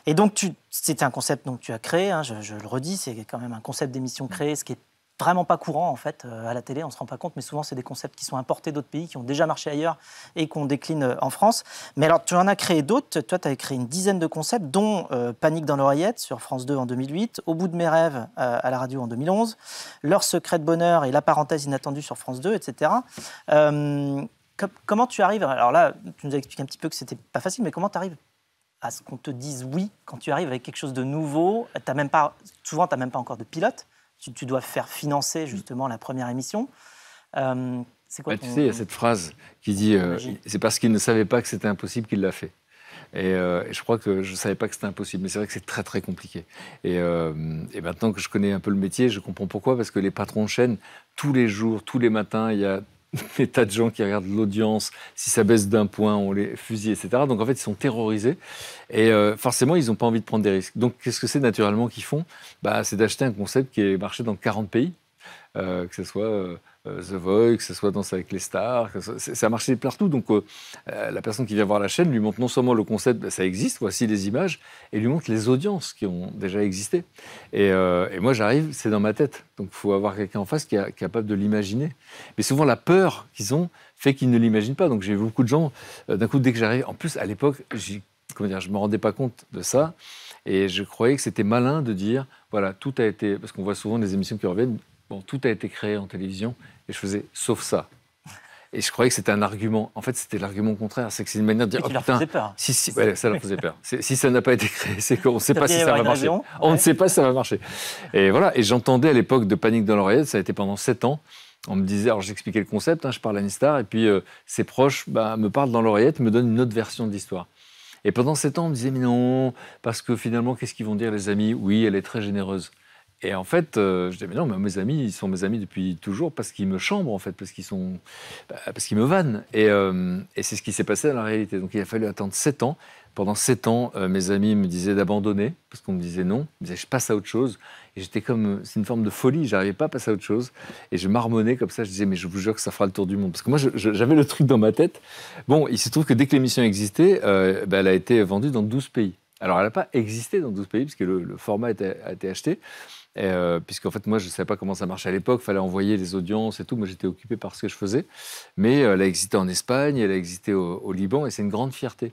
Et donc, c'était un concept que tu as créé, hein, je le redis, c'est quand même un concept d'émission créé, ce qui est vraiment pas courant en fait à la télé, on se rend pas compte, mais souvent c'est des concepts qui sont importés d'autres pays, qui ont déjà marché ailleurs et qu'on décline en France. Mais alors tu en as créé d'autres, toi tu as créé une dizaine de concepts, dont Panique dans l'oreillette sur France 2 en 2008, Au bout de mes rêves à la radio en 2011, Leur secret de bonheur et La parenthèse inattendue sur France 2, etc. Comment tu arrives, alors là tu nous as expliqué un petit peu que c'était pas facile, mais comment tu arrives à ce qu'on te dise oui quand tu arrives avec quelque chose de nouveau? Souvent tu n'as même pas encore de pilote. Tu dois faire financer justement la première émission. C'est quoi Tu sais, il y a cette phrase qui dit c'est parce qu'il ne savait pas que c'était impossible qu'il l'a fait. Et je crois que je ne savais pas que c'était impossible. Mais c'est vrai que c'est très, très compliqué. Et maintenant que je connais un peu le métier, je comprends pourquoi. Parce que les patrons de chaîne, tous les jours, tous les matins, il y a des tas de gens qui regardent l'audience. Si ça baisse d'un point, on les fusille, etc. Donc, en fait, ils sont terrorisés. Et forcément, ils n'ont pas envie de prendre des risques. Donc, qu'est-ce que c'est naturellement qu'ils font? C'est d'acheter un concept qui est marché dans 40 pays. Que ce soit The Voice, que ce soit Danse avec les stars, ça a marché partout. Donc la personne qui vient voir la chaîne lui montre non seulement le concept, ça existe, voici les images, et lui montre les audiences qui ont déjà existé. Et moi j'arrive, c'est dans ma tête. Donc il faut avoir quelqu'un en face qui est capable de l'imaginer. Mais souvent la peur qu'ils ont fait qu'ils ne l'imaginent pas. Donc j'ai vu beaucoup de gens, d'un coup dès que j'arrive, en plus à l'époque, je ne me rendais pas compte de ça, et je croyais que c'était malin de dire, voilà, tout a été, parce qu'on voit souvent des émissions qui reviennent, bon, tout a été créé en télévision, et je faisais sauf ça. Et je croyais que c'était un argument. En fait, c'était l'argument contraire. C'est que c'est une manière de dire, leur faisait peur. Ouais, ça leur faisait peur. Si ça n'a pas été créé, c'est qu'on ne sait pas si ça va marcher. On ne sait pas si ça va marcher. Et voilà. Et j'entendais à l'époque de Panique dans l'oreillette, ça a été pendant 7 ans. On me disait, alors j'expliquais le concept, je parle à une star, et puis ses proches me parlent dans l'oreillette, me donnent une autre version de l'histoire. Et pendant 7 ans, on me disait, mais non, parce que finalement, qu'est-ce qu'ils vont dire les amis? Oui, elle est très généreuse. Et en fait, je disais, mais non, mais mes amis, ils sont mes amis depuis toujours parce qu'ils me chambrent, en fait, parce qu'ils me vannent. Et c'est ce qui s'est passé dans la réalité. Donc il a fallu attendre 7 ans. Pendant 7 ans, mes amis me disaient d'abandonner, parce qu'on me disait non. Ils me disaient, je passe à autre chose. Et j'étais comme, c'est une forme de folie, j'arrivais pas à passer à autre chose. Et je marmonnais comme ça, je disais, mais je vous jure que ça fera le tour du monde. Parce que moi, j'avais le truc dans ma tête. Bon, il se trouve que dès que l'émission existait, elle a été vendue dans 12 pays. Alors, elle n'a pas existé dans 12 pays, puisque le format a été acheté. Puisqu'en fait, moi, je ne savais pas comment ça marchait à l'époque. Il fallait envoyer les audiences et tout. Moi, j'étais occupé par ce que je faisais. Mais elle a existé en Espagne, elle a existé au Liban, et c'est une grande fierté.